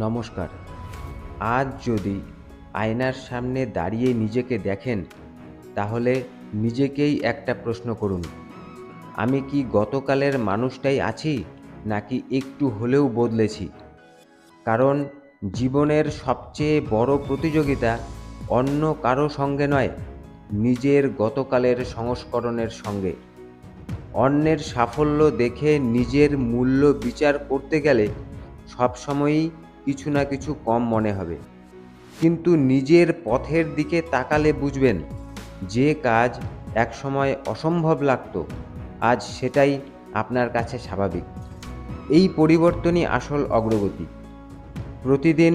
নমস্কার। আজ যদি আয়নার সামনে দাঁড়িয়ে নিজেকে দেখেন, তাহলে নিজেকেই একটা প্রশ্ন করুন, আমি কি গতকালের মানুষটাই আছি, নাকি একটু হলেও বদলেছি? কারণ জীবনের সবচেয়ে বড় প্রতিযোগিতা অন্য কারো সঙ্গে নয়, নিজের গতকালের সংস্করণের সঙ্গে। অন্যের সাফল্য দেখে নিজের মূল্য বিচার করতে গেলে সবসময়ই কিছু না কিছু কম মনে হবে, কিন্তু নিজের পথের দিকে তাকালে বুঝবেন যে কাজ একসময় অসম্ভব লাগতো, আজ সেটাই আপনার কাছে স্বাভাবিক। এই পরিবর্তনই আসল অগ্রগতি। প্রতিদিন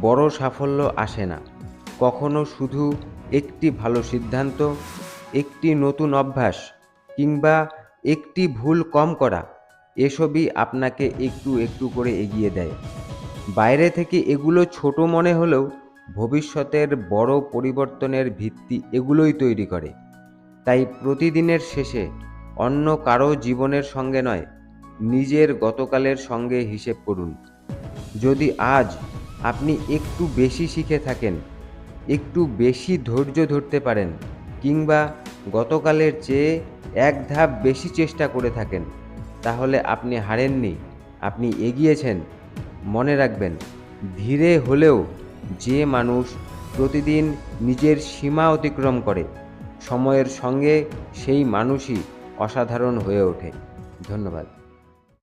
বড় সাফল্য আসে না, কখনো শুধু একটি ভালো সিদ্ধান্ত, একটি নতুন অভ্যাস কিংবা একটি ভুল কম করা, এসবই আপনাকে একটু একটু করে এগিয়ে দেয়। বাইরে থেকে এগুলো ছোট মনে হলেও ভবিষ্যতের বড় পরিবর্তনের ভিত্তি এগুলোই তৈরি করে। তাই প্রতিদিনের শেষে অন্য কারো জীবনের সঙ্গে নয়, নিজের গতকালের সঙ্গে হিসেব করুন। যদি আজ আপনি একটু বেশি শিখে থাকেন, একটু বেশি ধৈর্য ধরতে পারেন, কিংবা গতকালের চেয়ে এক ধাপ বেশি চেষ্টা করে থাকেন, তাহলে আপনি হারেননি, আপনি এগিয়েছেন। মনে রাখবেন, ধীরে হলেও যে মানুষ প্রতিদিন নিজের সীমা অতিক্রম করে, সময়ের সঙ্গে সেই মানুষই অসাধারণ হয়ে ওঠে। ধন্যবাদ।